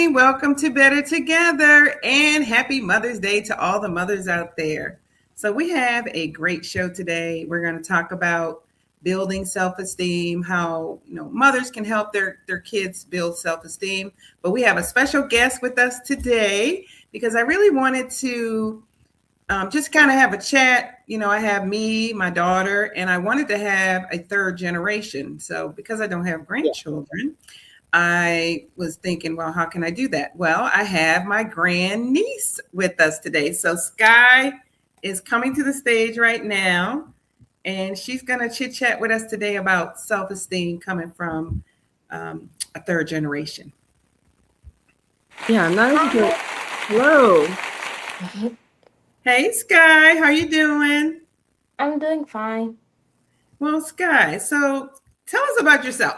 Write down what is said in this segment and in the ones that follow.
morning. Welcome to Better Together and happy Mother's Day to all the mothers out there. So, we have a great show today. We're going to talk about building self-esteem, how mothers can help their kids build self-esteem. But we have a special guest with us today because I really wanted to just kind of have a chat. I have me, my daughter, and I wanted to have a third generation. So, because I don't have grandchildren, I was thinking, well, how can I do that? Well, I have my grandniece with us today. So Sky is coming to the stage right now, and she's going to chit chat with us today about self-esteem coming from a third generation. Yeah, I'm not even. Hello. Hey, Sky, how you doing? I'm doing fine. Well, Sky, so tell us about yourself.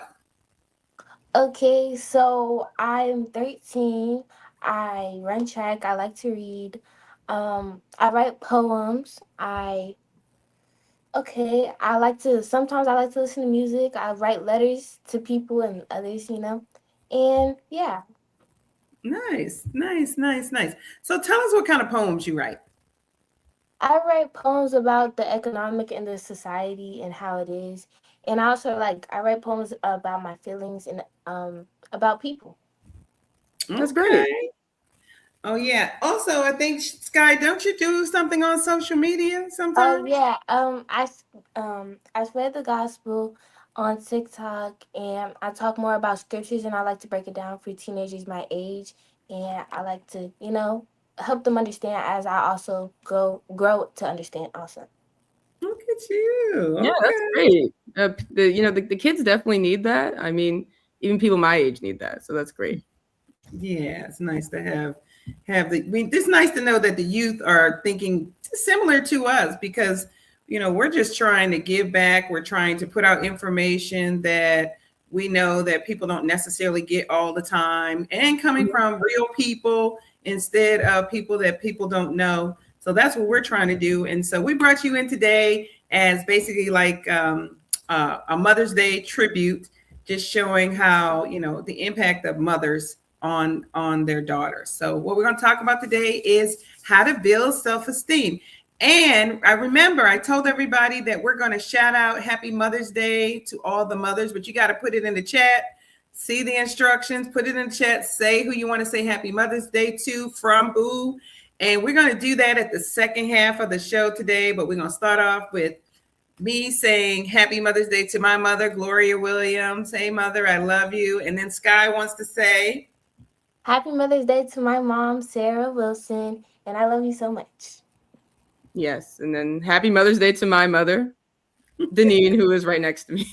Okay, so I'm 13. I run track. I like to read. I write poems. Sometimes I like to listen to music. I write letters to people and others, And yeah. Nice. So tell us what kind of poems you write. I write poems about the economic and the society and how it is. And I also I write poems about my feelings and about people. That's great. Oh yeah. Also, I think Sky, don't you do something on social media sometimes? Oh yeah. I spread the gospel on TikTok, and I talk more about scriptures, and I like to break it down for teenagers my age, and I like to help them understand as I also grow to understand also. Look at you. Yeah, Okay. that's great. The kids definitely need that. I mean, even people my age need that. So that's great. Yeah, it's nice to have it's nice to know that the youth are thinking similar to us because we're just trying to give back. We're trying to put out information that we know that people don't necessarily get all the time and coming from real people instead of people that people don't know. So that's what we're trying to do. And so we brought you in today as basically like a Mother's Day tribute, just showing how, the impact of mothers on their daughters. So what we're going to talk about today is how to build self-esteem. And I told everybody that we're going to shout out Happy Mother's Day to all the mothers, but you got to put it in the chat. See the instructions, put it in the chat, say who you want to say Happy Mother's Day to, from who. And we're going to do that at the second half of the show today, but we're going to start off with me saying Happy Mother's Day to my mother, Gloria Williams. Hey, Mother, I love you. And then Sky wants to say Happy Mother's Day to my mom, Sarah Wilson, and I love you so much. Yes, and then Happy Mother's Day to my mother, Deneen, who is right next to me.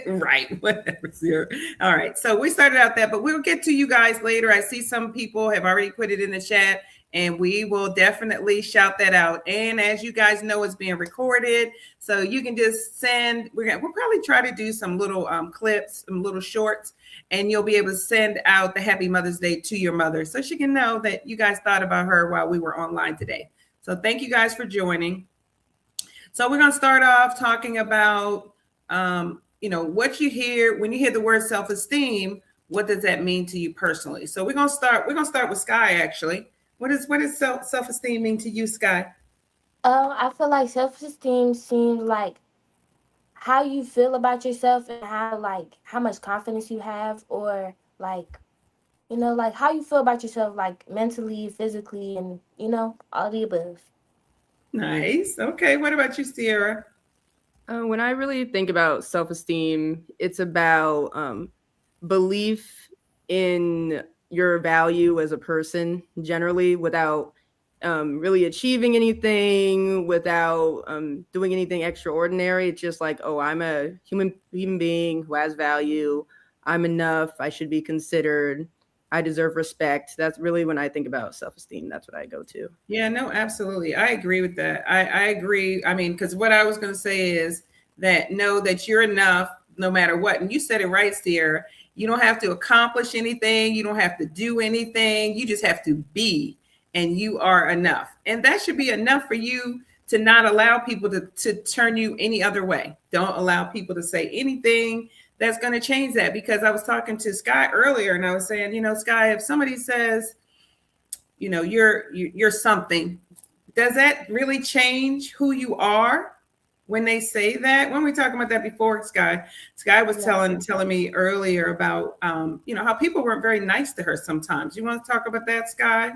Right, whatever, Sarah. All right, so we started out that, but we'll get to you guys later. I see some people have already put it in the chat, and we will definitely shout that out. And as you guys know, it's being recorded, so you can just send. We'll probably try to do some little clips, some little shorts, and you'll be able to send out the Happy Mother's Day to your mother, so she can know that you guys thought about her while we were online today. So thank you guys for joining. So we're going to start off talking about, what you hear when you hear the word self-esteem. What does that mean to you personally? So we're going to start with Sky. Actually, what does self-esteem mean to you, Sky? I feel like self-esteem seems like how you feel about yourself and how much confidence you have, or how you feel about yourself, like mentally, physically, and all the above. Nice. Okay. What about you, Sierra? When I really think about self-esteem, it's about belief in your value as a person generally, without really achieving anything, without doing anything extraordinary. It's just like, oh, I'm a human being who has value. I'm enough. I should be considered. I deserve respect. That's really when I think about self-esteem. That's what I go to. Yeah, no, absolutely. I agree with that. I agree. I mean, because what I was going to say is that know that you're enough no matter what. And you said it right, Sierra. You don't have to accomplish anything. You don't have to do anything. You just have to be, and you are enough. And that should be enough for you to not allow people to turn you any other way. Don't allow people to say anything that's going to change that. Because I was talking to Sky earlier and I was saying, Sky, if somebody says, you're something, does that really change who you are when they say that? When we talking about that before, Sky was Yeah. telling me earlier about how people weren't very nice to her sometimes. You want to talk about that, Sky?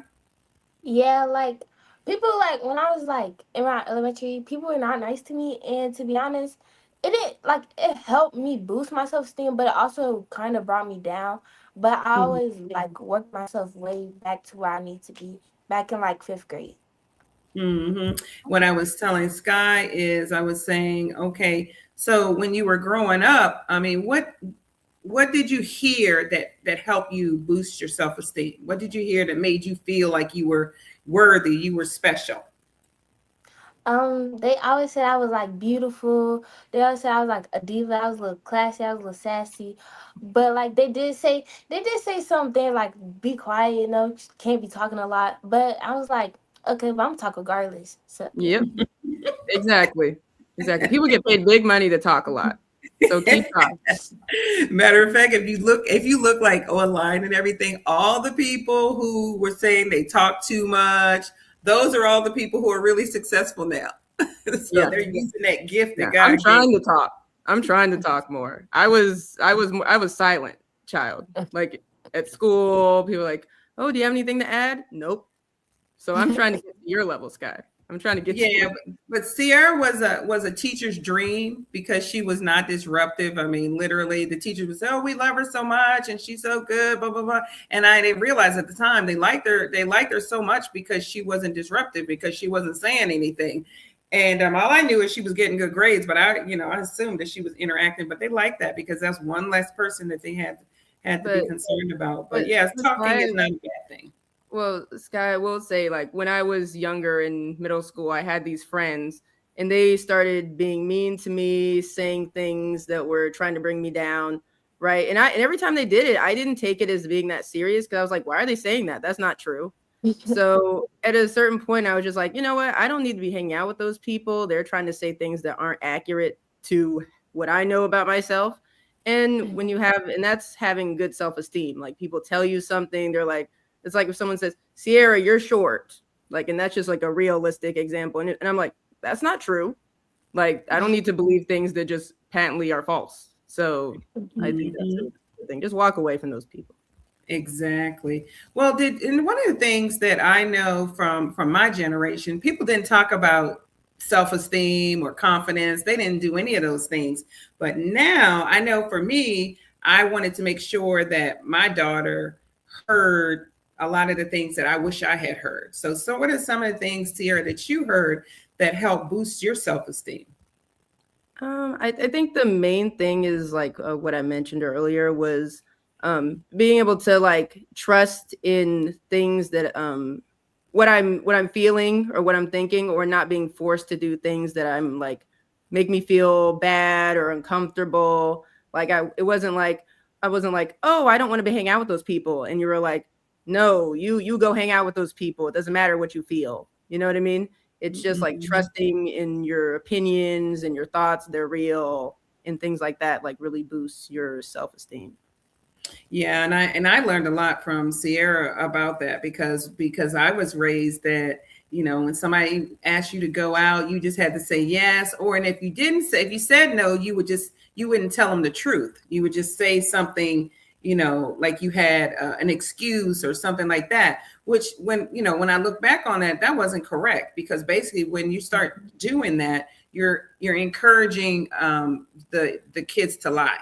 Yeah, like people like when I was like in my elementary, people were not nice to me, and to be honest, it didn't like it helped me boost my self esteem, but it also kind of brought me down. But I always like worked myself way back to where I need to be back in like fifth grade. What I was telling Sky is I was saying, okay, so when you were growing up, I mean, what did you hear that helped you boost your self-esteem? What did you hear that made you feel like you were worthy, you were special? They always said I was like beautiful. They always said I was like a diva. I was a little classy. I was a little sassy. But like they did say something like be quiet, just can't be talking a lot. But I was like, okay, but I'm talk regardless. So yeah. Yep, exactly. Exactly. People get paid big money to talk a lot. So keep talking. Matter of fact, if you look like online and everything, all the people who were saying they talk too much, those are all the people who are really successful now. So Yeah. they're using that gift Yeah. that I'm God gave. trying to talk. I'm trying to talk more. I was silent child. Like at school, people were like, "Oh, do you have anything to add?" Nope. So I'm trying to get to your level, Sky. I'm trying to get to Yeah, you. but Sierra was a teacher's dream because she was not disruptive. I mean, literally, the teacher would say, "Oh, we love her so much, and she's so good." Blah blah blah. And I didn't realize at the time they liked her. They liked her so much because she wasn't disruptive, because she wasn't saying anything. And all I knew is she was getting good grades, but I assumed that she was interacting. But they liked that because that's one less person that they had to be But concerned about. But but yes, talking Sky, is not a bad thing. well, Sky, I will say, like when I was younger in middle school, I had these friends and they started being mean to me, saying things that were trying to bring me down. Right. And every time they did it, I didn't take it as being that serious because I was like, why are they saying that? That's not true. So at a certain point, I was just like, you know what? I don't need to be hanging out with those people. They're trying to say things that aren't accurate to what I know about myself. And that's having good self esteem. Like people tell you something, they're like, it's like if someone says, Sierra, you're short. Like, and that's just like a realistic example. And I'm like, that's not true. Like, I don't need to believe things that just patently are false. So I think that's Mhm. the thing. Just walk away from those people. Exactly. Well, and one of the things that I know from my generation, people didn't talk about self-esteem or confidence. They didn't do any of those things. But now I know for me, I wanted to make sure that my daughter heard a lot of the things that I wish I had heard. So what are some of the things, Tierra, that you heard that helped boost your self-esteem? I think the main thing is like what I mentioned earlier was being able to like trust in things that what I'm feeling or what I'm thinking, or not being forced to do things that I'm like make me feel bad or uncomfortable. Like I wasn't like, oh, I don't want to be hang out with those people, and you were like, no, you go hang out with those people. It doesn't matter what you feel. You know what I mean? It's just like Mhm. trusting in your opinions and your thoughts, they're real, and things like that, like really boosts your self-esteem. Yeah, and I learned a lot from Sierra about that because I was raised that when somebody asked you to go out, you just had to say yes, or and if you said no, you wouldn't tell them the truth. You would just say something, like you had an excuse or something like that. Which when I look back on that, that wasn't correct, because basically when you start doing that, you're encouraging the kids to lie.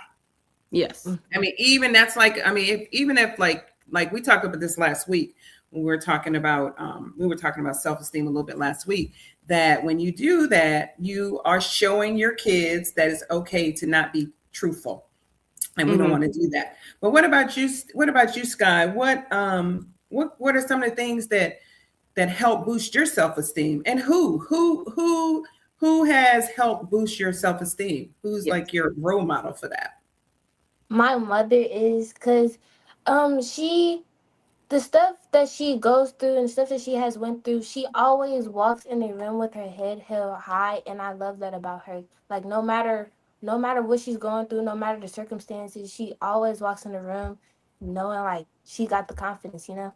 Yes. I mean, even that's like, I mean, even if like we talked about this last week when we were talking about self-esteem a little bit last week, that when you do that, you are showing your kids that it's okay to not be truthful. And we don't Hmm. want to do that. But what about you? What about you, Sky? What are some of the things that help boost your self-esteem? And who has helped boost your self-esteem? Who's Yes. like your role model for that? My mother is, cause she the stuff that she goes through and stuff that she has went through, she always walks in the room with her head held high, and I love that about her. Like no matter no matter what she's going through, no matter the circumstances, she always walks in the room knowing like she got the confidence, you know?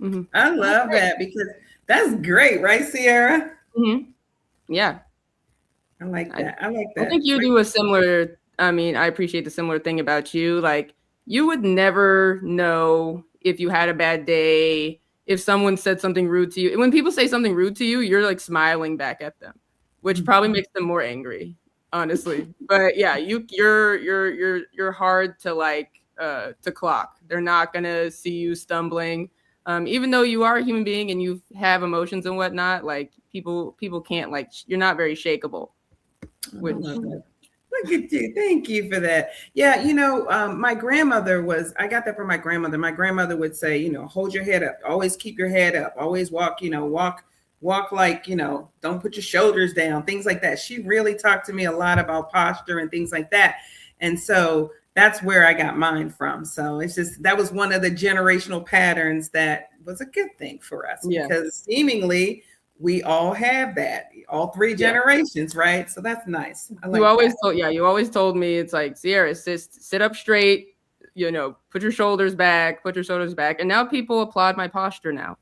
Mm-hmm. I love that because that's great, right, Sierra? Mm-hmm. Yeah. I like I, that. I like I that. think you do a similar, I mean, I appreciate the similar thing about you. Like, you would never know if you had a bad day, if someone said something rude to you. And when people say something rude to you, you're like smiling back at them, which probably makes them more angry, honestly. But yeah, you're hard to like to clock. They're not gonna see you stumbling. Even though you are a human being and you have emotions and whatnot, like people can't like you're not very shakeable. I Which love that. Look at you. Thank you for that. Yeah, my grandmother I got that from my grandmother. My grandmother would say, hold your head up. Always keep your head up. Always walk, walk like, don't put your shoulders down, things like that. She really talked to me a lot about posture and things like that. And so that's where I got mine from. So it's just, that was one of the generational patterns that was a good thing for us because seemingly we all have that, all three generations, right? So that's nice. I like you always told me it's like, Sierra, sit up straight, put your shoulders back, and now people applaud my posture now.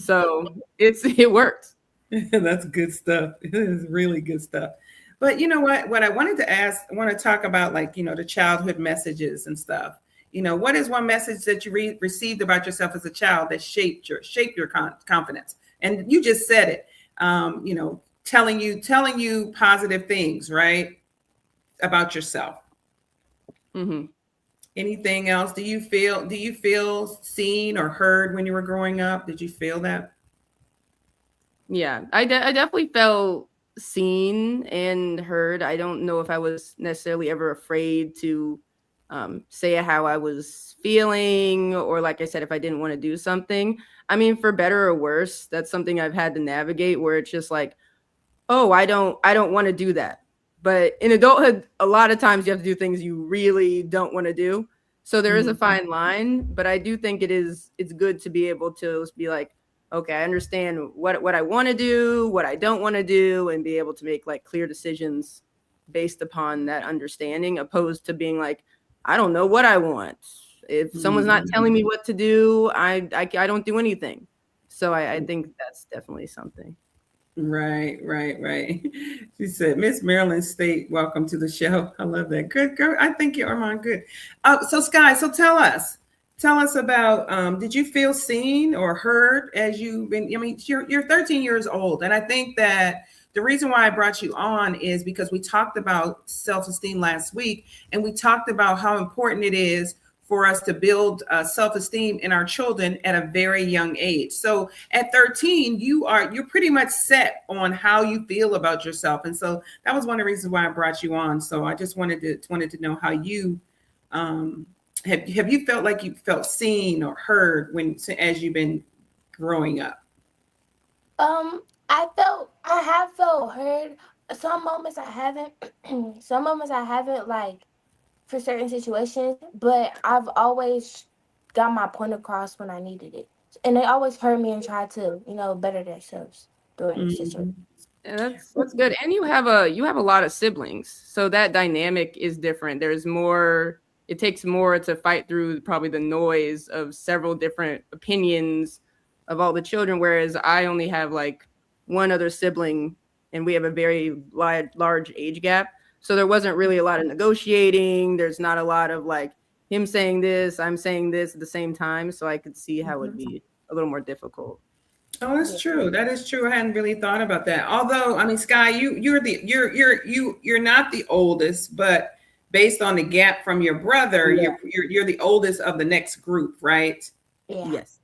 So it works. That's good stuff. It is really good stuff. But you know what I wanted to ask, I want to talk about like, the childhood messages and stuff. What is one message that you received about yourself as a child that shaped your confidence? And you just said it, telling you positive things, right? About yourself. Mm-hmm. Anything else? Do you feel seen or heard when you were growing up? Did you feel that? Yeah, I definitely felt seen and heard. I don't know if I was necessarily ever afraid to say how I was feeling, or like I said, if I didn't want to do something. I mean, for better or worse, that's something I've had to navigate where it's just like, oh, I don't want to do that. But in adulthood, a lot of times you have to do things you really don't want to do. So there is a fine line, but I do think it's good to be able to be like, okay, I understand what I want to do, what I don't want to do, and be able to make like clear decisions based upon that understanding, opposed to being like, I don't know what I want. If someone's not telling me what to do, I don't do anything. So I think that's definitely something. Right. She said, Miss Marilyn State, welcome to the show. I love that. Good girl. I think you are mine. Good. So Sky, so tell us about, did you feel seen or heard as you've been, I mean, you're 13 years old. And I think that the reason why I brought you on is because we talked about self-esteem last week, and we talked about how important it is for us to build self-esteem in our children at a very young age. So at 13, you're pretty much set on how you feel about yourself. And so that was one of the reasons why I brought you on. So I just wanted to know how you have you felt like you felt seen or heard as you've been growing up? I have felt heard. Some moments I haven't. Some moments I haven't, like for certain situations, but I've always got my point across when I needed it, and they always heard me and tried to, better themselves during the situation. And that's good. And you have a lot of siblings, so that dynamic is different. There's more. It takes more to fight through probably the noise of several different opinions of all the children. Whereas I only have like one other sibling, and we have a very large age gap. So there wasn't really a lot of negotiating. There's not a lot of like him saying this, I'm saying this at the same time. So I could see how it would be a little more difficult. Oh, that's true. That is true. I hadn't really thought about that. Although, I mean, Sky, you're not the oldest, but based on the gap from your brother, you're the oldest of the next group, right? Yeah. Yes.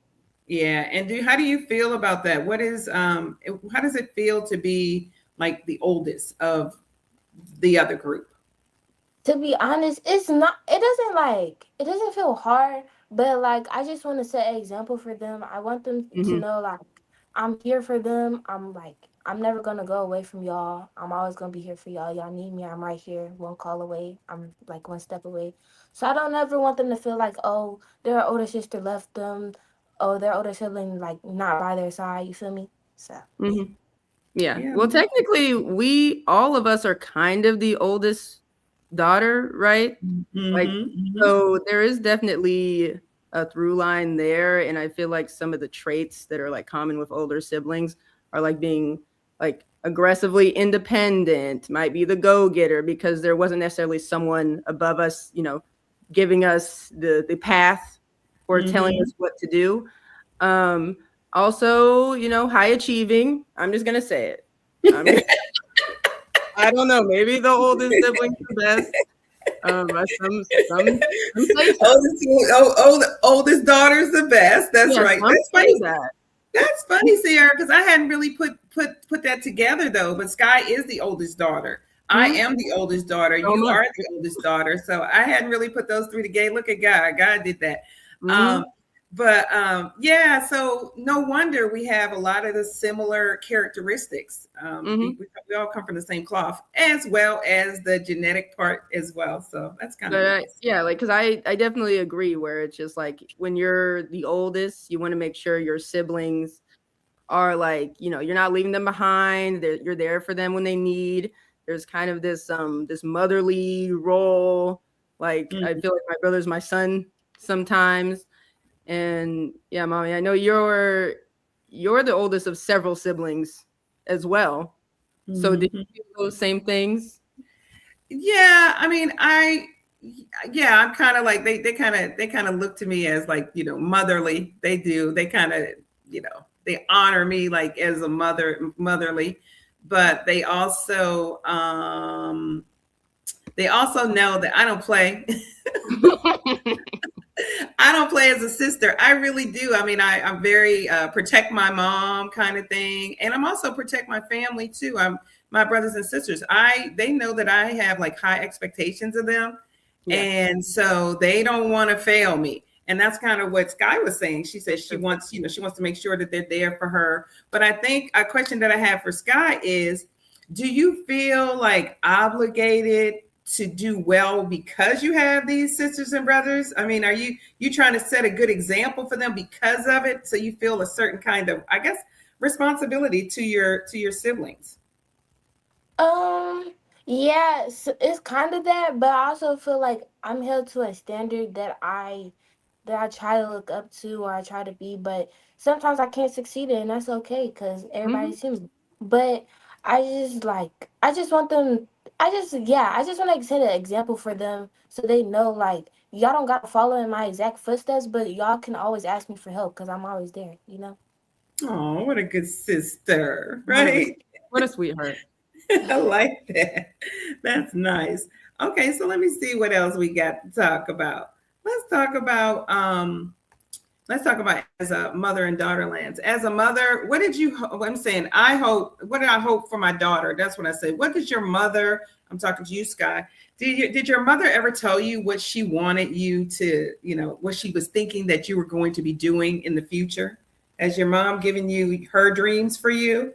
Yeah. And how do you feel about that? How does it feel to be like the oldest of the other group? To be honest, it doesn't feel hard, but like I just want to set an example for them. I want them to know like I'm here for them. I'm never gonna go away from y'all. I'm always gonna be here for y'all. Y'all need me, I'm right here, one call away. I'm like one step away. So I don't ever want them to feel like, oh, their older sister left them, oh, their older sibling like not by their side. You feel me? So Yeah. Well, technically, all of us are kind of the oldest daughter, right? Like, Mm-hmm. so there is definitely a through line there. And I feel like some of the traits that are like common with older siblings are like being like aggressively independent, might be the go-getter because there wasn't necessarily someone above us, giving us the path or telling Mm-hmm. us what to do. Um, Also, high achieving. I'm just gonna say it. I mean, I don't know. Maybe the oldest sibling's the best. Some say so. Oldest daughter's the best. That's Yeah, right. some That's say funny. that. That's funny, Sierra, because I hadn't really put that together though. But Sky is the oldest daughter. I Hmm? am the oldest daughter. So You much. are the oldest daughter. So I hadn't really put those three together. Look at God. God did that. Um, Hmm. but yeah, so no wonder we have a lot of the similar characteristics. Hmm. We all come from the same cloth, as well as the genetic part as well. So that's kind of But nice. yeah, like, because I definitely agree where it's just like when you're the oldest, you want to make sure your siblings are like, you're not leaving them behind. You're there for them when they need. There's kind of this motherly role. Like I Mm, feel like my brother's my son sometimes. And yeah, mommy, I know you're the oldest of several siblings as well. So did mhm. you do those same things? Yeah, I mean, yeah, I'm kind of like they kind of look to me as like, motherly. They do. They kind of, they honor me like as a motherly, but they also know that I don't play. I don't play as a sister. I really do. I mean, I'm very protect my mom kind of thing, and I'm also protect my family too. I'm my brothers and sisters. They know that I have like high expectations of them, Yeah. and so they don't want to fail me. And that's kind of what Sky was saying. She says she Okay. wants, she wants to make sure that they're there for her. But I think a question that I have for Sky is, do you feel like obligated to do well because you have these sisters and brothers? I mean, are you trying to set a good example for them because of it, so you feel a certain kind of, I guess, responsibility to your siblings? Um, yeah, it's kind of that, but I also feel like I'm held to a standard that I try to look up to or I try to be, but sometimes I can't succeed in, and that's okay because everybody Hmm. seems. But I just want them. I just want to set an example for them so they know like y'all don't gotta follow in my exact footsteps, but y'all can always ask me for help because I'm always there. You know. Oh, what a good sister, What a right? what a sweetheart. I like that. That's nice. Okay, so let me see what else we got to talk about. Let's talk about let's talk about as a mother in daughter lands. As a mother, what did you I'm saying, what did I hope for my daughter? That's what I said. What did your mother, I'm talking to you, Sky. Did your mother ever tell you what she wanted you to, what she was thinking that you were going to be doing in the future? Has your mom given you her dreams for you?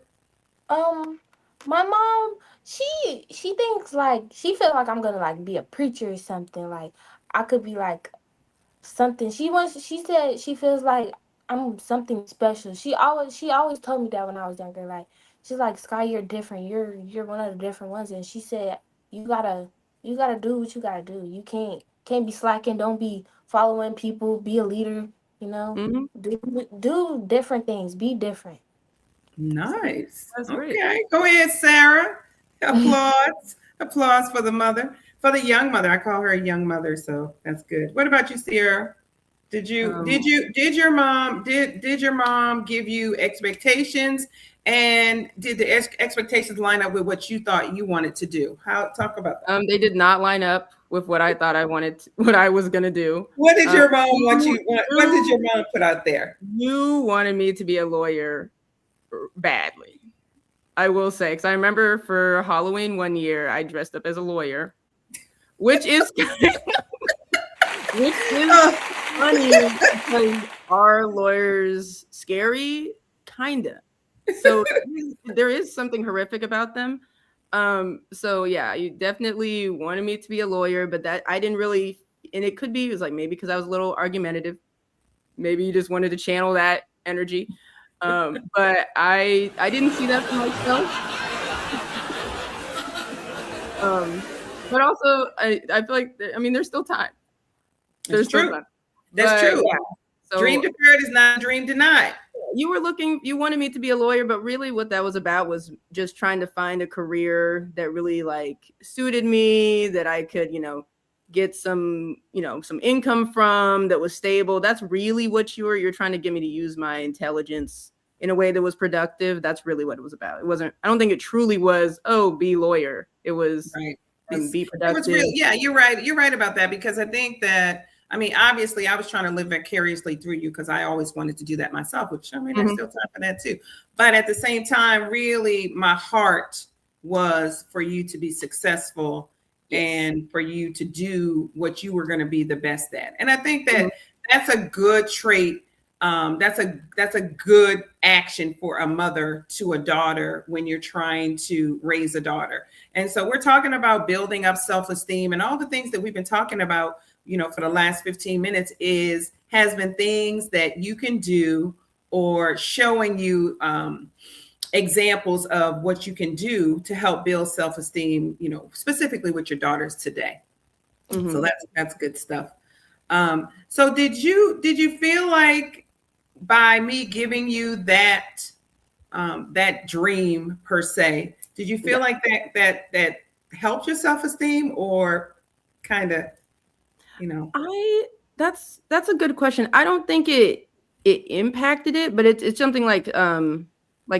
Um, my mom, she thinks like she feels like I'm gonna like be a preacher or something. Like I could be like something. She said she feels like I'm something special. She always told me that when I was younger. Like she's like, Sky, you're different. You're one of the different ones. And she said you gotta you gotta do what you gotta do. You can't be slacking. Don't be following people. Be a leader. You know, Hmm. do different things. Be different. So, Nice. That's great. Okay. Go ahead, Sarah. Applause. Applause for the mother, for the young mother. I call her a young mother, so that's good. What about you, Sierra? Um, Did your mom give you expectations, and did the expectations line up with what you thought you wanted to do? How talk about that? they did not line up with what I thought I wanted, what I was gonna do. What did Um, your mom want you, you what did you, your mom put out there? you wanted me to be a lawyer badly. I will say, because I remember for Halloween one year, I dressed up as a lawyer, which is which is Oh, funny because are lawyers scary? Kinda. So there is something horrific about them. So yeah, you definitely wanted me to be a lawyer, but that I didn't really, and it was like maybe because I was a little argumentative. Maybe you just wanted to channel that energy. But I didn't see that for myself. Um, But also, I feel like, I mean, there's still time. That's true. That's But, true. yeah. So Dream deferred is not a dream denied. you wanted me to be a lawyer, but really what that was about was just trying to find a career that really like suited me, that I could, get some income from, that was stable. That's really what you're trying to get me to use my intelligence in a way that was productive. That's really what it was about. It wasn't, I don't think it truly was, oh, be lawyer. It was right. Be productive. It was real. Yeah, you're right. You're right about that, because I think that, I mean, obviously I was trying to live vicariously through you because I always wanted to do that myself, which I mean, there's still time for that too. But at the same time, really my heart was for you to be successful and for you to do what you were going to be the best at. And I think that that's a good trait. That's a good action for a mother to a daughter when you're trying to raise a daughter. And so we're talking about building up self-esteem, and all the things that we've been talking about, for the last 15 minutes has been things that you can do, or showing you examples of what you can do to help build self-esteem, specifically with your daughters today. So that's good stuff. So did you feel like by me giving you that dream per se, did you feel like that helped your self-esteem, or kind of, that's a good question. I don't think it impacted it, but it's something like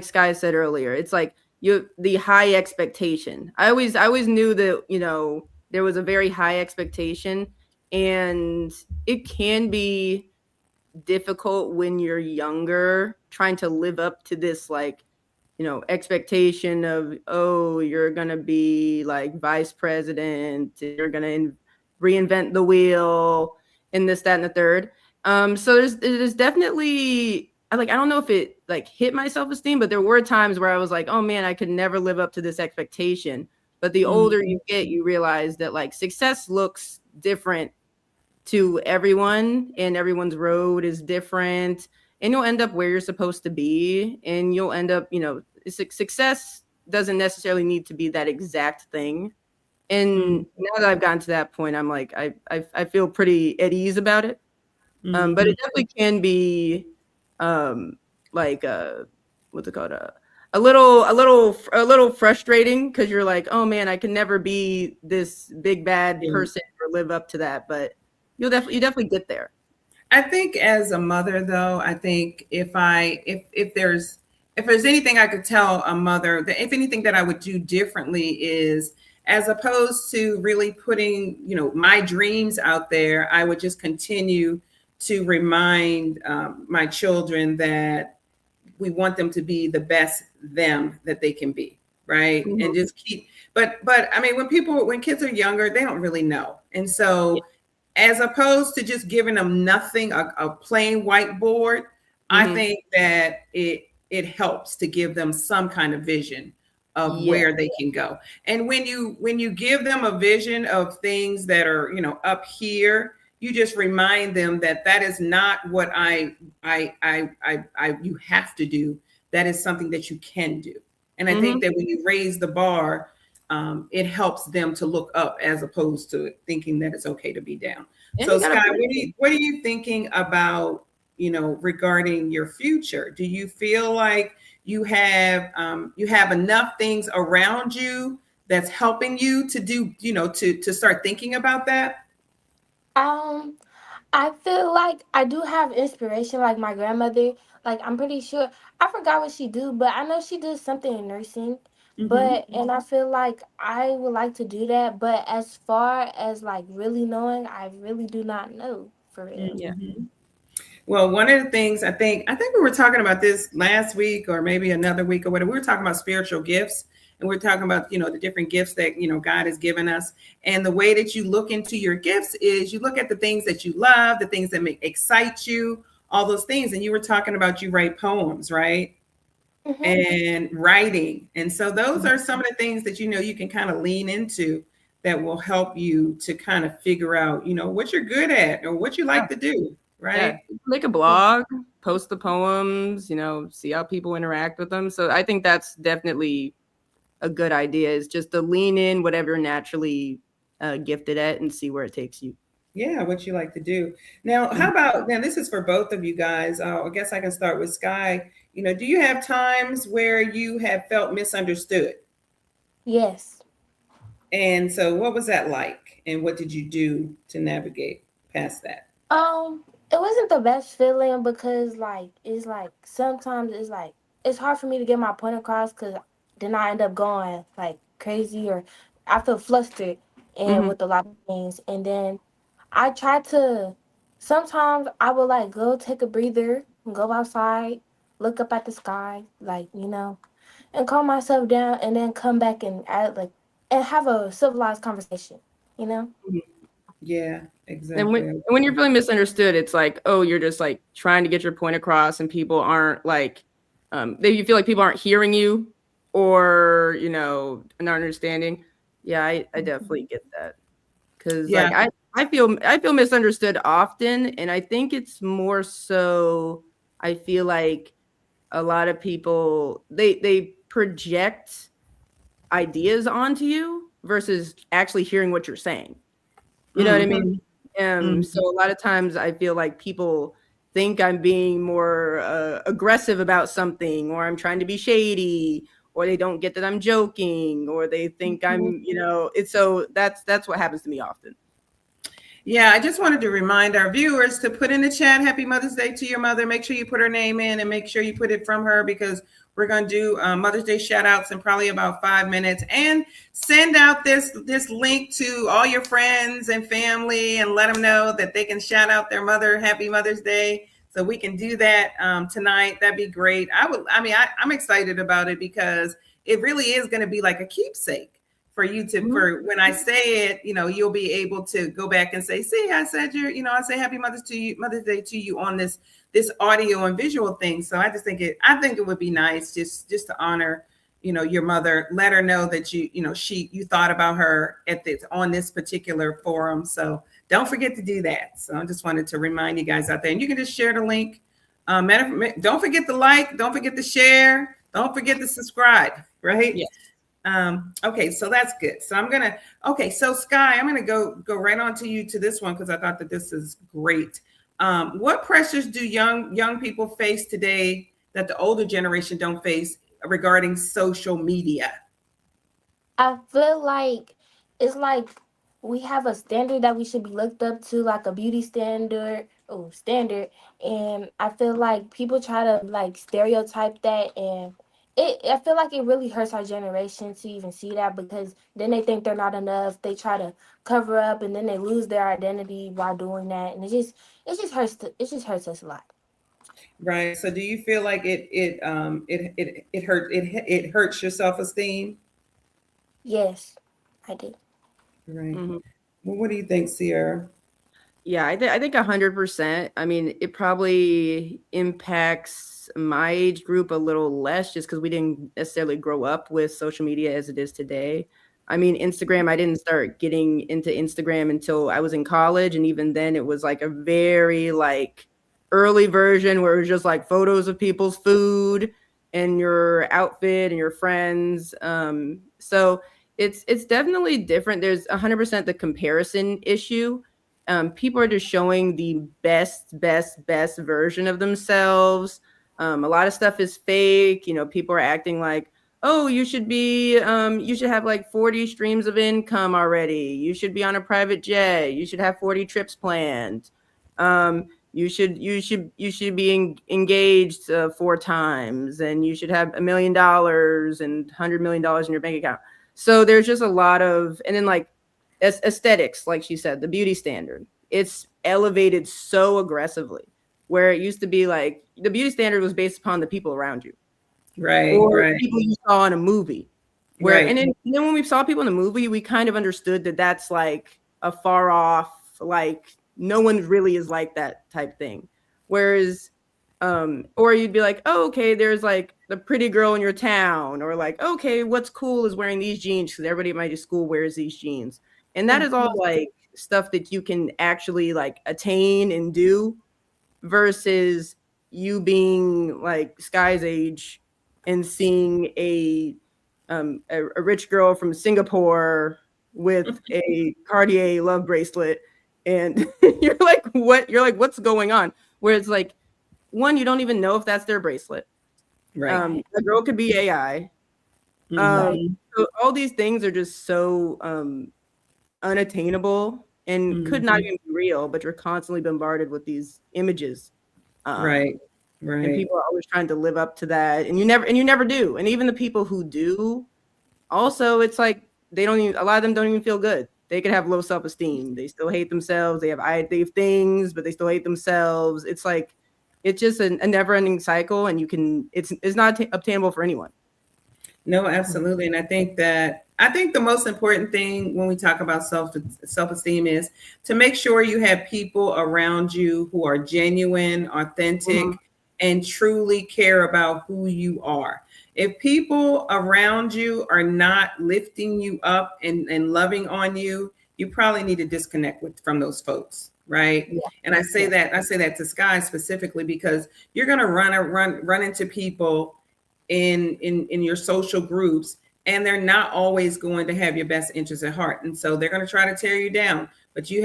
Sky said earlier. It's like the high expectation. I always knew that, there was a very high expectation, and it can be difficult when you're younger trying to live up to this expectation of, oh, you're gonna be like vice president, you're gonna reinvent the wheel, and this, that, and the third. So there's definitely, I don't know if it hit my self-esteem, but there were times where I was like, oh man, I could never live up to this expectation. But the older you get, you realize that success looks different to everyone, and everyone's road is different, and you'll end up where you're supposed to be, and you'll end up, success doesn't necessarily need to be that exact thing. And now that I've gotten to that point, I'm like, I feel pretty at ease about it. But it definitely can be what's it called? A little frustrating, because you're like, oh man, I can never be this big bad person or live up to that. But you definitely get there. I think as a mother, though, I think if there's anything I could tell a mother, that if anything that I would do differently is, as opposed to really putting, my dreams out there, I would just continue to remind my children that we want them to be the best them that they can be, right? And just keep, but I mean, when kids are younger, they don't really know. And so as opposed to just giving them nothing, a plain whiteboard, I think that it helps to give them some kind of vision of where they can go. And when you give them a vision of things that are, up here, you just remind them that is not what you have to do. That is something that you can do. And I think that when you raise the bar, it helps them to look up, as opposed to thinking that it's okay to be down. And so Sky, what are you thinking about, regarding your future? Do you feel like you have enough things around you that's helping you to do, to start thinking about that? I feel like I do have inspiration, like my grandmother. Like, I'm pretty sure, I forgot what she do, but I know she did something in nursing. But and I feel like I would like to do that. But as far as really knowing, I really do not know, for real. Yeah. Well, one of the things I think we were talking about this last week, or maybe another week or whatever. We were talking about spiritual gifts, and we're talking about, the different gifts that, God has given us. And the way that you look into your gifts is you look at the things that you love, the things that excite you, all those things. And you were talking about, you write poems, right? And writing. And so those are some of the things that, you can kind of lean into that will help you to kind of figure out, what you're good at or what you like to do. Right. Yeah. Make a blog, post the poems, see how people interact with them. So I think that's definitely a good idea, is just to lean in whatever naturally gifted at, and see where it takes you. Yeah, what you like to do. Now, how about now? This is for both of you guys. I guess I can start with Sky. Do you have times where you have felt misunderstood? Yes. And so, what was that like? And what did you do to navigate past that? It wasn't the best feeling because it's like sometimes it's like it's hard for me to get my point across because then I end up going like crazy or I feel flustered and Hmm. with a lot of things. And then I try to sometimes I would like go take a breather, go outside, look up at the sky, and calm myself down and then come back and add and have a civilized conversation, you know? Yeah, And exactly. when you're feeling misunderstood, it's like, oh, you're just like trying to get your point across, and people aren't like, you feel like people aren't hearing you, or not understanding. Yeah, I definitely get that, because like Yeah, I feel misunderstood often, and I think it's more so I feel like a lot of people they project ideas onto you versus actually hearing what you're saying. You know what I mean? hmm hmm So a lot of times I feel like people think I'm being more aggressive about something, or I'm trying to be shady, or they don't get that I'm joking, or they think it's so that's what happens to me often. Yeah, I just wanted to remind our viewers to put in the chat Happy Mother's Day to your mother. Make sure you put her name in and make sure you put it from her, because we're going to do Mother's Day shout outs in probably about 5 minutes, and send out this link to all your friends and family and let them know that they can shout out their mother Happy Mother's Day. So we can do that tonight. That'd be great. I'm excited about it because it really is going to be like a keepsake for you to, for when I say it, you'll be able to go back and say, see, I said I say Happy Mother's Day to you on this audio and visual thing. So I just think it would be nice just to honor, your mother, let her know that you thought about her on this particular forum. So don't forget to do that. So I just wanted to remind you guys out there, and you can just share the link. Don't forget to like, don't forget to share, don't forget to subscribe, right? Yeah. Okay, so that's good. So so Sky, I'm gonna go right on to you to this one because I thought that this is great. What pressures do young people face today that the older generation don't face regarding social media? I feel like it's like we have a standard that we should be looked up to, like a beauty standard. And I feel like people try to like stereotype that, and I feel like it really hurts our generation to even see that because then they think they're not enough. They try to cover up, and then they lose their identity while doing that, and it just hurts us a lot. Right. So do you feel like it hurts your self-esteem? Yes, I do. Right. Mhm. Well, what do you think, Sierra? Yeah, I think 100%. I mean, it probably impacts my age group a little less just because we didn't necessarily grow up with social media as it is today. I mean, Instagram, I didn't start getting into Instagram until I was in college. And even then it was like a very like early version where it was just like photos of people's food and your outfit and your friends. So it's definitely different. There's 100% the comparison issue. People are just showing the best version of themselves. A lot of stuff is fake. People are acting like, oh, you should have like 40 streams of income already. You should be on a private jet. You should have 40 trips planned. You should be engaged 4 times, and you should have $1 million and $100 million in your bank account. So there's just a lot of, and then like aesthetics, like she said, the beauty standard, it's elevated so aggressively, where it used to be like the beauty standard was based upon the people around you Right, or right, people you saw in a movie, where right. and then when we saw people in the movie, we kind of understood that that's like a far off, like no one really is like that type thing. Whereas or you'd be like, oh, okay, there's like the pretty girl in your town, or like, okay, what's cool is wearing these jeans because everybody at my school wears these jeans. And that is all Mhm. like stuff that you can actually like attain and do, versus you being like Sky's age and seeing a rich girl from Singapore with a Cartier love bracelet, and you're like, what? You're like, what's going on? Where it's like, one, you don't even know if that's their bracelet. Right. The girl could be AI. Mhm. So all these things are just so unattainable and could not Mhm. even be real, but you're constantly bombarded with these images. Right. And Right. people are always trying to live up to that, and you never do. And even the people who do, also, it's like they don't even, a lot of them don't even feel good. They could have low self-esteem. They still hate themselves. They have things, but they still hate themselves. It's like it's just a never-ending cycle, and it's not obtainable for anyone. No, absolutely. And I think the most important thing when we talk about self-esteem is to make sure you have people around you who are genuine, authentic, Mhm. and truly care about who you are. If people around you are not lifting you up and loving on you, you probably need to disconnect from those folks, right? Yeah. And I say that to Sky specifically because you're gonna run into people in your social groups, and they're not always going to have your best interests at heart, and so they're going to try to tear you down. But you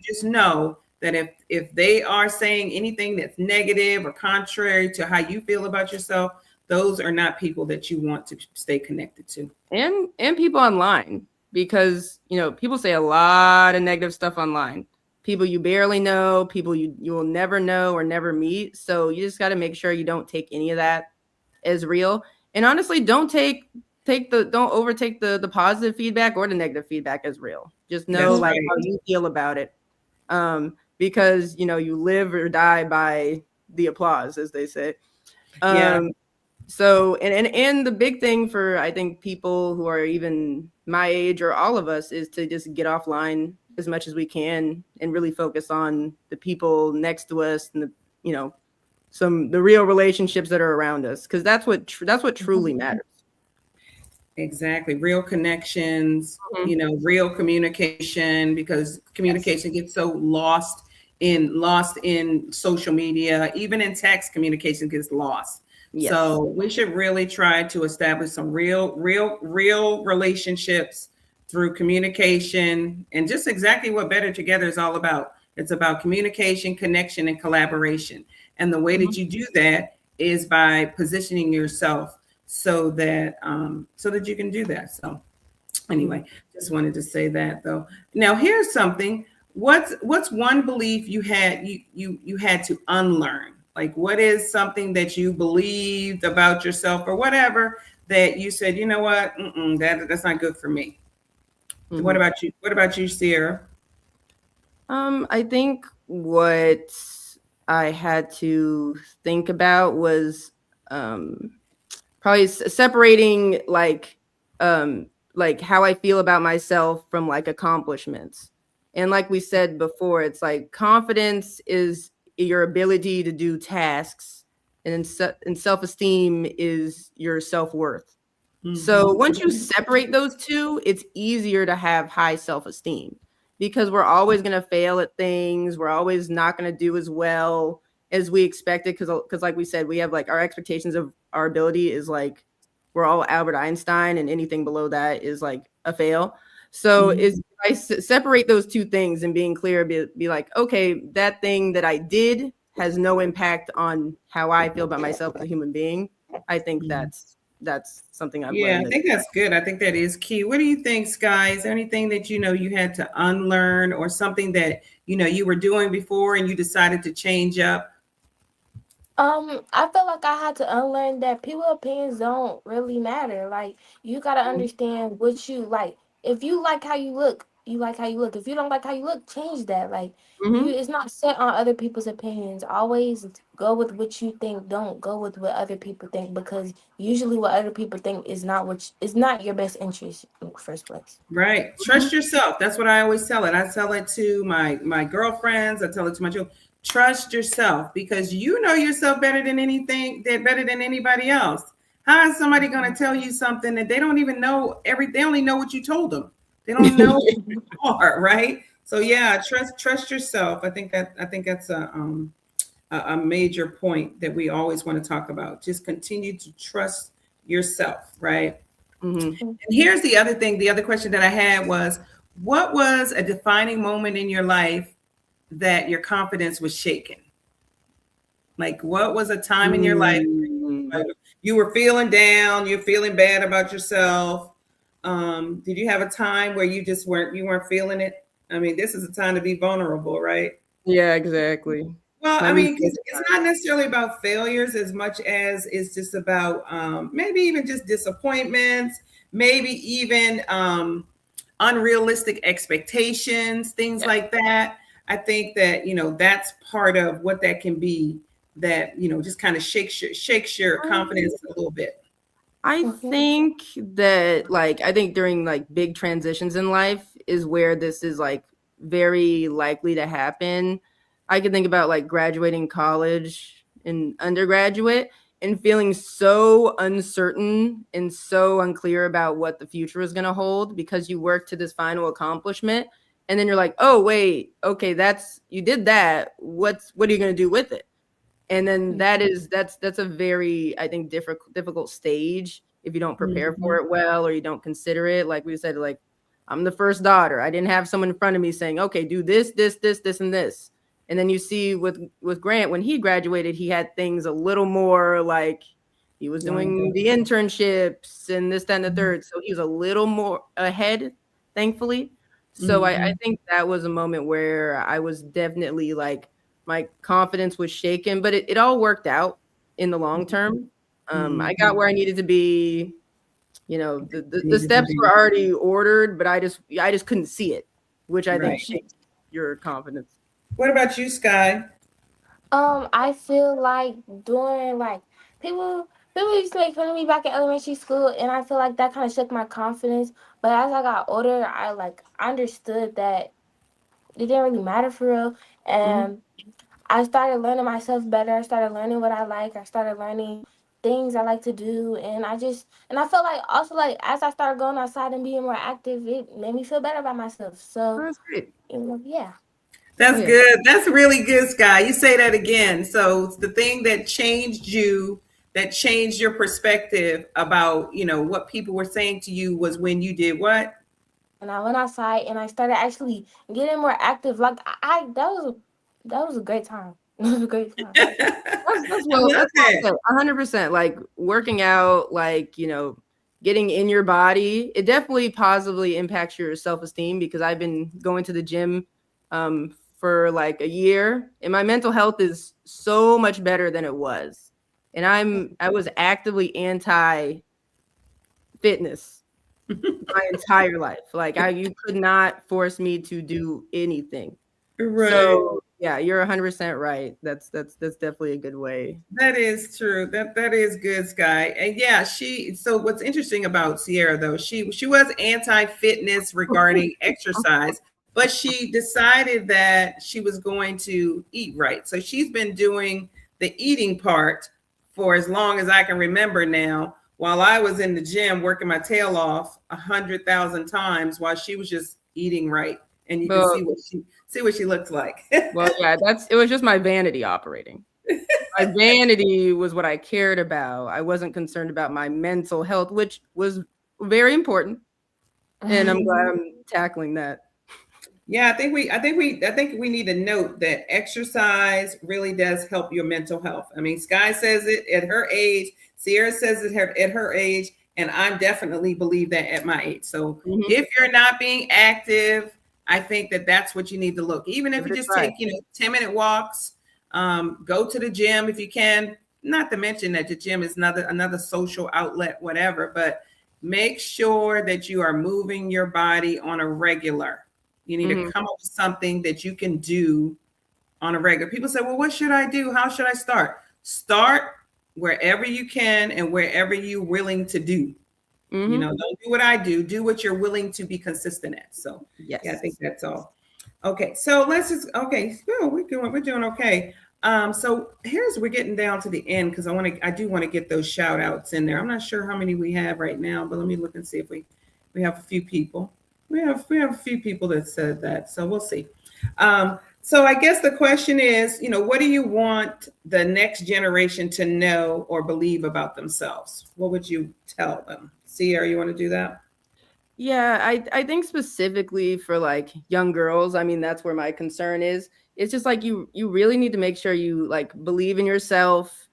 just know that if they are saying anything that's negative or contrary to how you feel about yourself, those are not people that you want to stay connected to. And people online, because people say a lot of negative stuff online. People you barely know, people you will never know or never meet. So you just got to make sure you don't take any of that as real. And honestly, don't overtake the positive feedback or the negative feedback as real. Just know That's like right. how you feel about it. Because you live or die by the applause, as they say. Yeah. So and the big thing for, I think, people who are even my age or all of us is to just get offline as much as we can and really focus on the people next to us and the real relationships that are around us, because that's what truly matters. Exactly. Real connections, Mhm. real communication, because Yes. communication gets so lost in social media, even in text communication gets lost. Yes. So we should really try to establish some real relationships through communication, and just exactly what Better Together is all about. It's about communication, connection, and collaboration. And the way Mhm. that you do that is by positioning yourself so that you can do that. So Mhm. anyway, just wanted to say that though. Now here's something. What's one belief you had to unlearn? Like, what is something that you believed about yourself or whatever that you said, you know what, that's not good for me. What Mhm. about you? What about you, Sierra? I think what I had to think about was um probably separating like how I feel about myself from like accomplishments. And like we said before, it's like confidence is your ability to do tasks, and self-esteem is your self-worth. So Mm-hmm. once you separate those two, it's easier to have high self-esteem, because we're always going to fail at things. We're always not going to do as well as we expected, because like we said, we have like our expectations of our ability is like we're all Albert Einstein, and anything below that is like a fail. So is I separate those two things and being clear, be like, okay, that thing that I did has no impact on how I feel about myself as a human being. I think Mm-hmm. that's something I've Yeah, I learned. think that's good. I think that is key. What do you think, Sky? Is there anything that you had to unlearn, or something that you were doing before and you decided to change up? I feel like I had to unlearn that people opinions don't really matter. Like, you gotta understand what you like. If you like how you look, you like how you look. If you don't like how you look, change that. Like, Mm-hmm. it's not set on other people's opinions. Always go with what you think. Don't go with what other people think, because usually what other people think is not your best interest in the first place. Right. Mm-hmm. Trust yourself. That's what I always tell it. I tell it to my girlfriends. I tell it to my children. Trust yourself, because you know yourself better than better than anybody else. How is somebody going to tell you something that they don't even know they only know what you told them. They don't know who you are, right? So yeah, trust yourself. I think that's a major point that we always want to talk about. Just continue to trust yourself, right? Mhm. And here's the other thing. The other question that I had was, what was a defining moment in your life that your confidence was shaken? Like, what was a time in your life Mm. where you were feeling down, you're feeling bad about yourself? Did you have a time where you just weren't feeling it? I mean, this is a time to be vulnerable, right? Yeah, exactly. Well, I Let me mean, think because it's about not necessarily about failures as much as it's just about maybe even just disappointments, maybe even unrealistic expectations, things it. like that. I think that, that's part of what that can be, that, just kind of shakes your Yeah. confidence a little bit. I think that I think during big transitions in life is where this is very likely to happen. I could think about graduating college and undergraduate and feeling so uncertain and so unclear about what the future is going to hold because you work to this final accomplishment and then you're like, "Oh, wait, okay, you did that. What are you going to do with it?" And then that's a very, I think, difficult stage if you don't prepare for it well or you don't consider it. Like we said, I'm the first daughter. I didn't have someone in front of me saying, okay, do this, and this. And then you see with Grant, when he graduated, he had things a little more he was doing the internships and this, that, and the third. So he was a little more ahead, thankfully. So I think that was a moment where I was definitely my confidence was shaken, but it all worked out in the long term. I got where I needed to be. The steps were already ordered, but I just couldn't see it, which I think Right. shapes your confidence. What about you, Sky? I feel like during people people used to make fun of me back in elementary school, and I feel like that kind of shook my confidence. But as I got older, I understood that it didn't really matter for real, Mhm. and I started learning myself better. I started learning what I like. I started learning things I like to do, and I felt like also as I started going outside and being more active, it made me feel better about myself. Oh, So that's great. yeah. That's Yeah. good. That's really good, Sky. You say that again. So the thing that changed you, that changed your perspective about, what people were saying to you was when you did what? And I went outside and I started actually getting more active. Like I that was a great time. It was a great time. That's I love that's well that. said. 100%. Working out, getting in your body, it definitely positively impacts your self-esteem because I've been going to the gym for a year and my mental health is so much better than it was. And I was actively anti fitness my entire life. You could not force me to do anything. Right. So yeah, you're 100% right. That's definitely a good way. That is true. That is good, Sky. And yeah, so what's interesting about Sierra though, she was anti-fitness regarding exercise, but she decided that she was going to eat right. So she's been doing the eating part for as long as I can remember now, while I was in the gym working my tail off 100,000 times while she was just eating right. And you can But see what she looks like. well, yeah, it was just my vanity operating. My vanity was what I cared about. I wasn't concerned about my mental health, which was very important. And I'm glad I'm tackling that. Yeah, I think we need to note that exercise really does help your mental health. I mean, Sky says it at her age, Sierra says it at her age, and I definitely believe that at my age. So Mhm. if you're not being active, I think that that's what you need to look. Even if Give you it a just try. take, 10-minute walks, go to the gym if you can. Not to mention that the gym is another social outlet, whatever, but make sure that you are moving your body on a regular. You need to Mhm. come up with something that you can do on a regular. People say, well, what should I do? How should I start? Start wherever you can and wherever you're willing to do. Mhm. Don't do what I do. Do what you're willing to be consistent at. So yeah, I think Yes. that's all. Okay, so okay. Oh, we're doing okay. So we're getting down to the end because I do want to get those shout outs in there. I'm not sure how many we have right now, but let me look and see if we have a few people. We have a few people that said that, so we'll see. So I guess the question is, what do you want the next generation to know or believe about themselves? What would you tell them? Sierra, you want to do that? Yeah, I think specifically for like young girls, I mean that's where my concern is. It's just like you really need to make sure you like believe in yourself.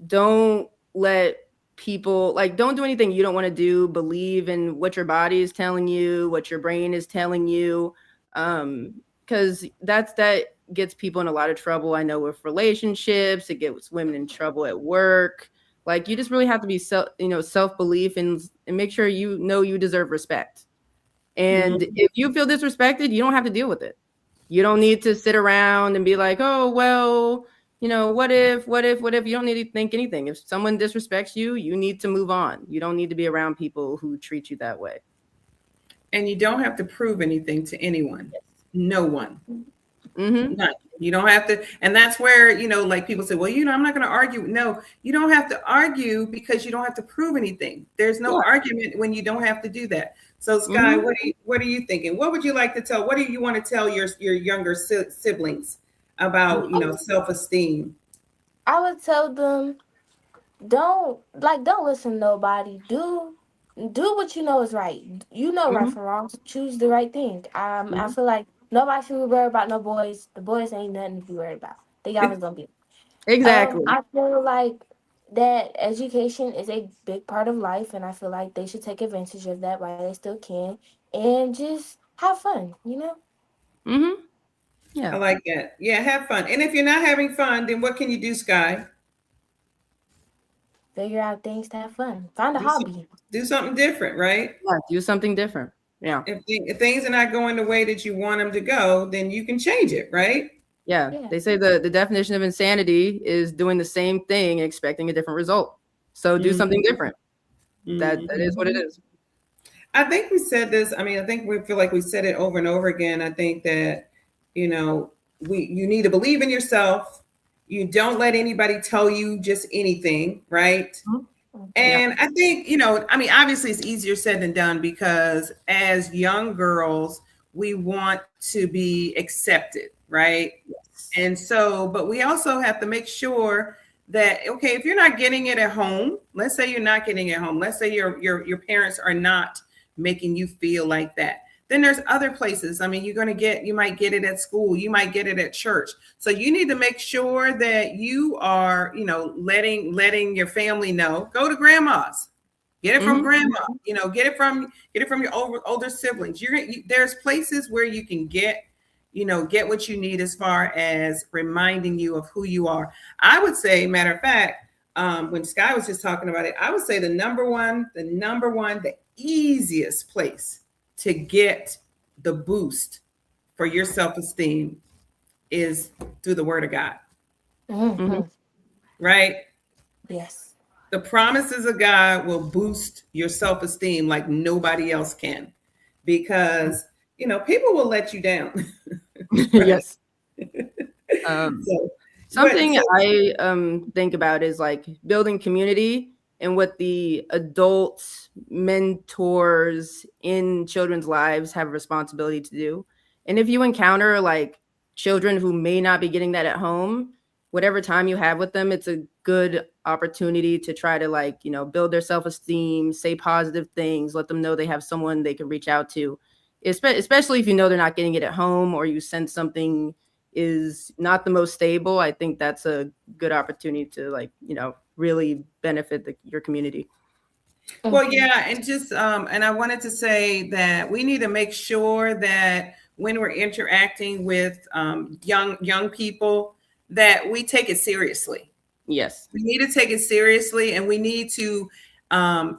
Don't let people like don't do anything you don't want to do. Believe in what your body is telling you, what your brain is telling you. Because that gets people in a lot of trouble. I know with relationships, it gets women in trouble at work. Like you just really have to be self belief and make sure you deserve respect. And Mhm. if you feel disrespected, you don't have to deal with it. You don't need to sit around and be like, oh well, what if you don't need to think anything. If someone disrespects you, you need to move on. You don't need to be around people who treat you that way. And you don't have to prove anything to anyone. No one. Mm-hmm. None. You don't have to, and that's where, like people say, well, I'm not going to argue. No, you don't have to argue because you don't have to prove anything. There's no Yeah. argument when you don't have to do that. So, Sky, Mm-hmm. what are you thinking? What would you like to tell? What do you want to tell your younger siblings about, self-esteem? I would tell them, don't listen to nobody. Do what you know is right. You know right Mm-hmm. from wrong. Choose the right thing. I feel like nobody should be worried about no boys. The boys ain't nothing to be worried about. They always gonna be. Exactly. I feel like that education is a big part of life, and I feel like they should take advantage of that while they still can, and just have fun. Mm-hmm. I Yeah. like that. Yeah, have fun. And if you're not having fun, then what can you do, Sky? Figure out things to have fun. Find a Do, some, hobby. do something different, right? Yeah. Do something different. Yeah. If things are not going the way that you want them to go, then you can change it, right? Yeah. Yeah. They say the definition of insanity is doing the same thing and expecting a different result. So do something different. That is what it is. I think we said this. I mean, I think we feel like we said it over and over again. I think that, you know, you need to believe in yourself. You don't let anybody tell you just anything, right? Yeah. And I think, I mean, obviously it's easier said than done because as young girls, we want to be accepted, right? And so, but we also have to make sure that, okay, if you're not getting it at home, let's say you're not getting it at home, let's say your parents are not making you feel like that. Then there's other places. I mean, you might get it at school, you might get it at church. So you need to make sure that you are, letting your family know. Go to grandma's, get it from Mm-hmm. grandma, get it from your older siblings. There's places where you can get what you need as far as reminding you of who you are. I would say, matter of fact, when Sky was just talking about it, I would say the number one, the easiest place to get the boost for your self-esteem is through the word of God, Mm-hmm. right? Yes. The promises of God will boost your self-esteem like nobody else can, because people will let you down. Right. Yes. Um, So, Something I think about is like building community and what the adults, mentors in children's lives have a responsibility to do. And if you encounter like children who may not be getting that at home, whatever time you have with them, it's a good opportunity to try to build their self-esteem, say positive things, let them know they have someone they can reach out to, especially if you know they're not getting it at home or you sense something is not the most stable. I think that's a good opportunity to really benefit your community. well, yeah, and just and I wanted to say that we need to make sure that when we're interacting with young people, that we take it seriously. Yes. We need to take it seriously, and we need to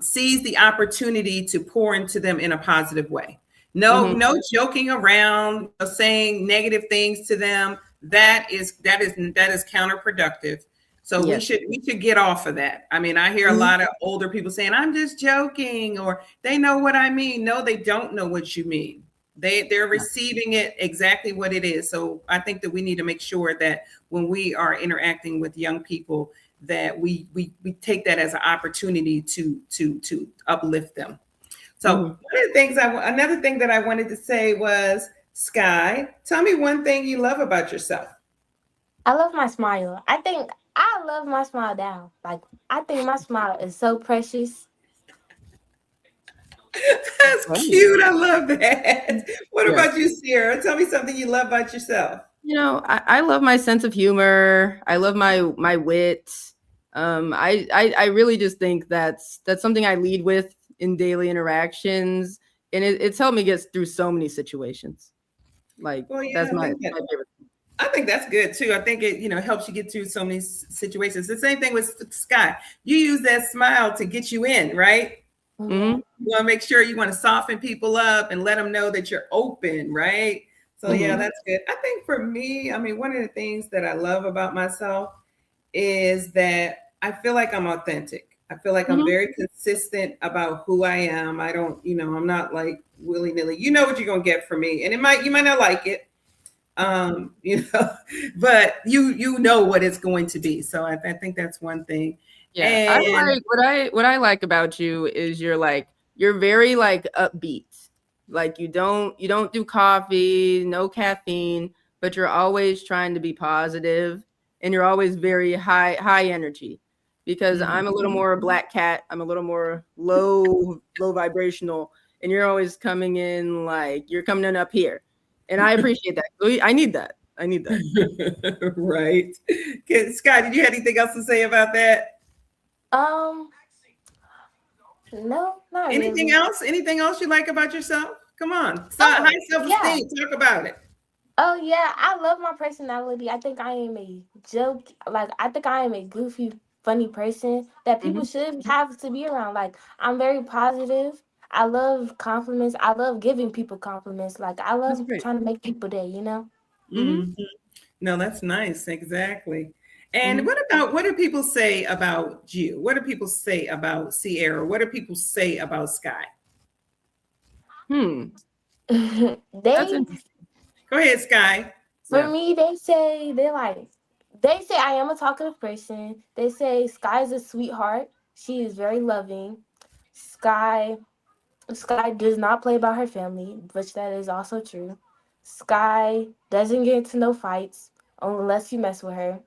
seize the opportunity to pour into them in a positive way. No, Mm-hmm. no joking around, saying negative things to them. That is counterproductive. So we Yes. should get off of that. I mean, I hear a Mm-hmm. lot of older people saying, "I'm just joking," or "They know what I mean." No, they don't know what you mean. They're receiving it exactly what it is. So I think that we need to make sure that when we are interacting with young people, that we take that as an opportunity to uplift them. So Mm-hmm. another thing that I wanted to say was, Sky, tell me one thing you love about yourself. I love my smile. I love my smile down. Like, I think my smile is so precious. That's Right. cute. I love that. What Yeah. about you, Sierra? Tell me something you love about yourself. I love my sense of humor. I love my wit. I really just think that's something I lead with in daily interactions, and it's helped me get through so many situations. Like Well, that's yeah, my favorite. I think that's good too. I think it, helps you get through so many situations. The same thing with Scott. You use that smile to get you in, right? Mm-hmm. You want to make sure you want to soften people up and let them know that you're open, right? So yeah, Mm-hmm. that's good. I think for me, I mean, one of the things that I love about myself is that I feel like I'm authentic. I feel like I'm Mm-hmm. very consistent about who I am. I don't, I'm not like willy-nilly. You know what you're gonna get from me. And you might not like it. You know, but you know what it's going to be. So I think that's one thing. Yeah, I And like what I like about you is you're very like upbeat. Like you don't do coffee, no caffeine, but you're always trying to be positive and you're always very high energy. Because I'm a little more black cat, I'm a little more low vibrational, and you're always coming in like you're coming in up here. And I appreciate that. I need that. I need that. right. Okay, Scott, did you have anything else to say about that? Um, no, not Anything really. else? Anything else you like about yourself? Come on. Oh, High yeah. self-esteem. Talk about it. Oh yeah, I love my personality. I think I am a joke. Like I think I am a goofy, funny person that people Mhm. should have to be around. Like I'm very positive. I love compliments. I love giving people compliments. Like I That's love great. trying to make people day. You know. Mhm. Mhm. No, that's nice. Exactly. And Mhm. what do people say about you? What do people say about Sierra? What do people say about Sky? Hmm. That's they interesting. Go ahead, Sky. For Yeah. me, they say I am a talkative person. They say Sky is a sweetheart. She is very loving. Sky Sky does not play about her family, which that is also true. Sky doesn't get into no fights unless you mess with her.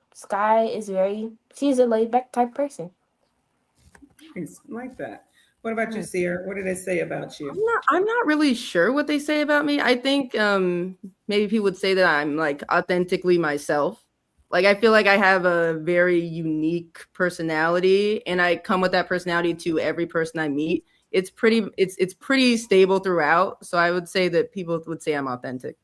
She's a laid back type person. Nice. I like that. What about you, Nice. Sierra? What did they say about you? I'm not really sure what they say about me. I think maybe people would say that I'm like authentically myself. Like I feel like I have a very unique personality and I come with that personality to every person I meet. It's pretty stable throughout. So I would say that people would say I'm authentic.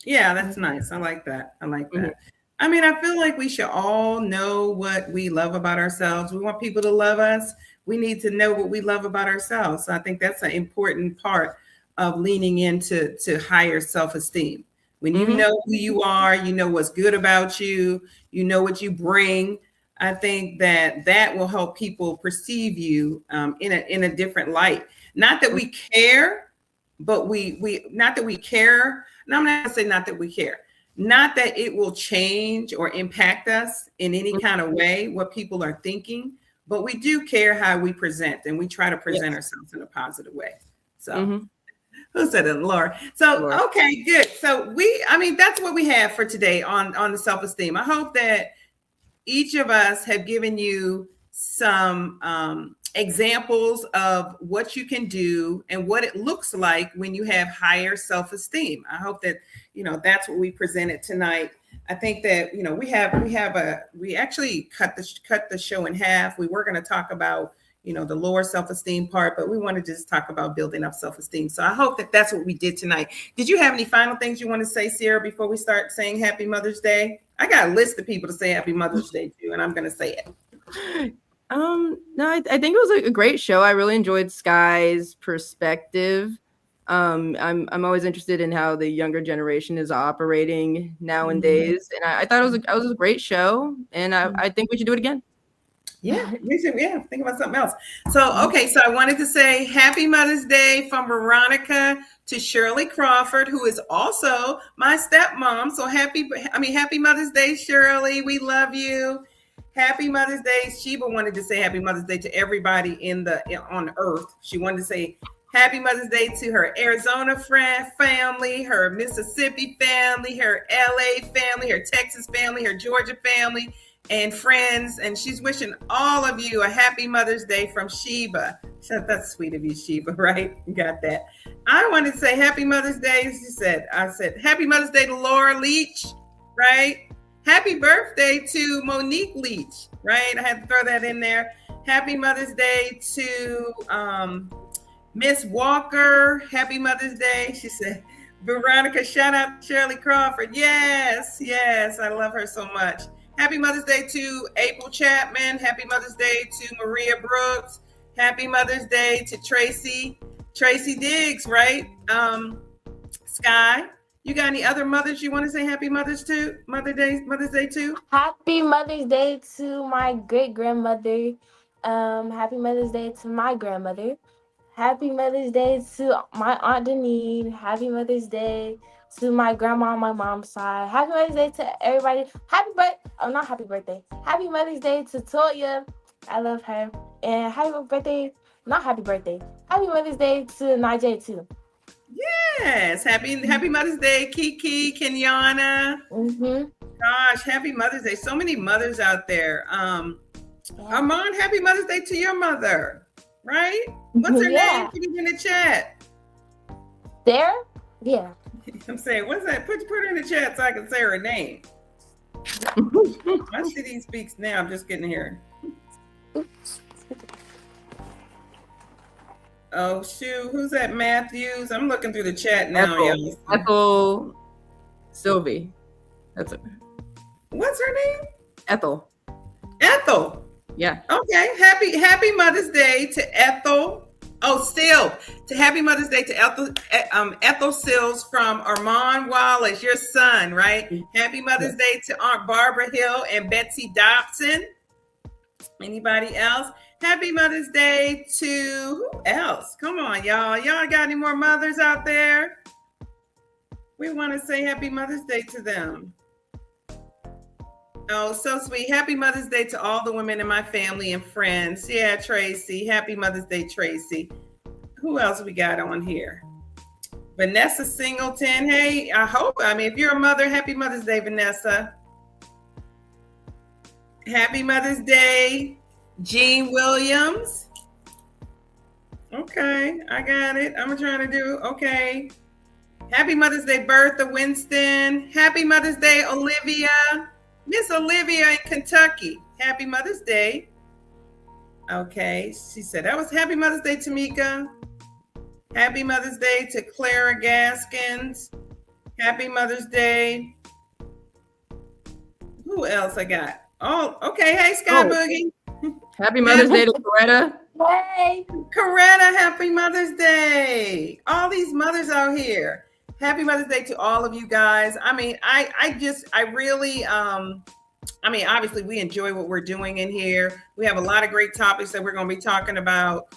Yeah, that's nice. I like that. I like Mhm. that. I mean, I feel like we should all know what we love about ourselves. We want people to love us. We need to know what we love about ourselves. So I think that's an important part of leaning into higher self-esteem. When you Mhm. know who you are, you know what's good about you, you know what you bring. I think that will help people perceive you in a different light. Not that we care, but we not that we care. No, I'm not gonna say not that we care. Not that it will change or impact us in any kind of way, what people are thinking, but we do care how we present and we try to present Yes. ourselves in a positive way. So Mhm. who said it, Laura? So Laura. okay, good. So I mean, that's what we have for today on the self-esteem. I hope that each of us have given you some examples of what you can do and what it looks like when you have higher self-esteem. I hope that that's what we presented tonight. I think that we actually cut the show in half. We were going to talk about the lower self-esteem part, but we wanted to just talk about building up self-esteem. So I hope that that's what we did tonight. Did you have any final things you want to say, Sarah, before we start saying Happy Mother's Day? I got a list of people to say Happy Mother's Day to, and I'm going to say it. No, I think it was a great show. I really enjoyed Sky's perspective. I'm always interested in how the younger generation is operating nowadays, and I thought it was a great show, and I think we should do it again. Yeah, we should. Yeah, think about something else. So, okay, so I wanted to say Happy Mother's Day from Veronica to Shirley Crawford, who is also my stepmom. So happy Mother's Day, Shirley. We love you. Happy Mother's Day. Sheba wanted to say Happy Mother's Day to everybody on Earth. She wanted to say Happy Mother's Day to her Arizona family, her Mississippi family, her LA family, her Texas family, her Georgia family. and friends, and she's wishing all of you a happy Mother's Day from Sheba. So that's sweet of you, Sheba, right? You got that. I wanted to say happy Mother's Day. I said happy Mother's Day to Laura Leach, right? Happy birthday to Monique Leach, right? I had to throw that in there. Happy Mother's Day to Miss Walker. Happy Mother's Day. She said, Veronica, shout out to Shirley Crawford. Yes, I love her so much. Happy Mother's Day to April Chapman. Happy Mother's Day to Maria Brooks. Happy Mother's Day to Tracy Diggs, right? Sky, you got any other mothers you want to say happy Mother's Day to? Happy Mother's Day to my great grandmother. Happy Mother's Day to my grandmother. Happy Mother's Day to my Aunt Denise. Happy Mother's Day to my grandma on my mom's side. Happy Mother's Day to everybody. Not happy birthday. Happy Mother's Day to Toya. I love her. And happy birthday. Happy Mother's Day to Najee too. Yes. Happy Mother's Day, Kiki, Kenyana. Mm-hmm. Gosh, happy Mother's Day. So many mothers out there. Armand, happy Mother's Day to your mother, right? What's her name? Put it in the chat. There? Yeah. I'm saying, what's that? Put her in the chat so I can say her name. My city speaks now. I'm just getting here. Oh, shoot. Who's that, Matthews? I'm looking through the chat now. Ethel Sylvie. That's it. What's her name? Ethel. Yeah. Okay. Happy Mother's Day to Ethel. Oh, still to happy Mother's Day to Ethel Sills from Armand Wallace, your son, right? Happy Mother's Day to Aunt Barbara Hill and Betsy Dobson. Anybody else? Happy Mother's Day to who else? Come on, y'all. Y'all got any more mothers out there? We want to say happy Mother's Day to them. Oh, so sweet. Happy Mother's Day to all the women in my family and friends. Yeah, Tracy. Happy Mother's Day, Tracy. Who else we got on here? Vanessa Singleton. Hey, if you're a mother, happy Mother's Day, Vanessa. Happy Mother's Day, Jean Williams. Okay, I got it. I'm trying to do, okay. Happy Mother's Day, Bertha Winston. Happy Mother's Day, Olivia. Miss Olivia in Kentucky. Happy Mother's Day. Okay, she said that was Happy Mother's Day, Tamika. Happy Mother's Day to Clara Gaskins. Happy Mother's Day. Who else I got? Oh, okay. Hey, Sky Boogie. Happy Mother's Day to Coretta. Hey. Coretta, happy Mother's Day. All these mothers out here. Happy Mother's Day to all of you guys. Obviously we enjoy what we're doing in here. We have a lot of great topics that we're going to be talking about.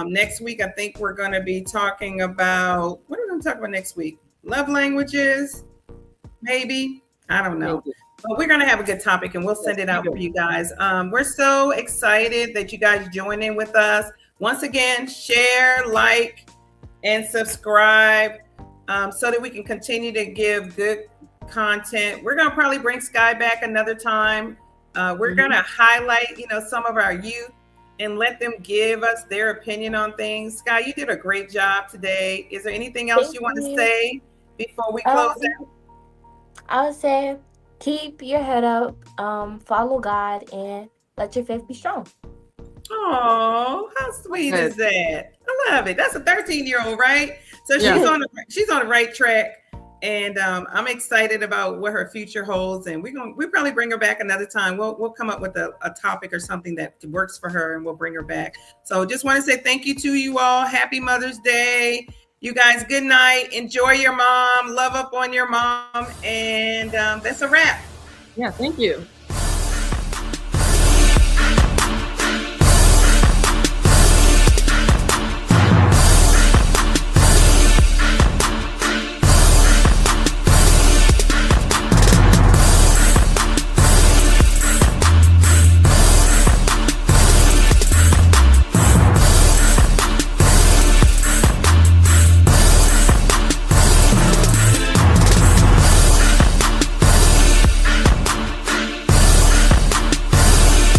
Next week, I think we're going to be talking about, what are we going to talk about next week? Love languages, maybe. I don't know. But we're going to have a good topic and we'll send it out for you guys. We're so excited that you guys join in with us. Once again, share, like, and subscribe. So that we can continue to give good content. We're going to probably bring Sky back another time. We're going to highlight, some of our youth and let them give us their opinion on things. Sky, you did a great job today. Is there anything else you want to say before we close out? I would say keep your head up, follow God, and let your faith be strong. Oh, how sweet is that? I love it. That's a 13-year-old, right? So she's on the right track, and I'm excited about what her future holds. And we'll probably bring her back another time. We'll come up with a topic or something that works for her, and we'll bring her back. So just want to say thank you to you all. Happy Mother's Day, you guys. Good night. Enjoy your mom. Love up on your mom, and that's a wrap. Yeah, thank you.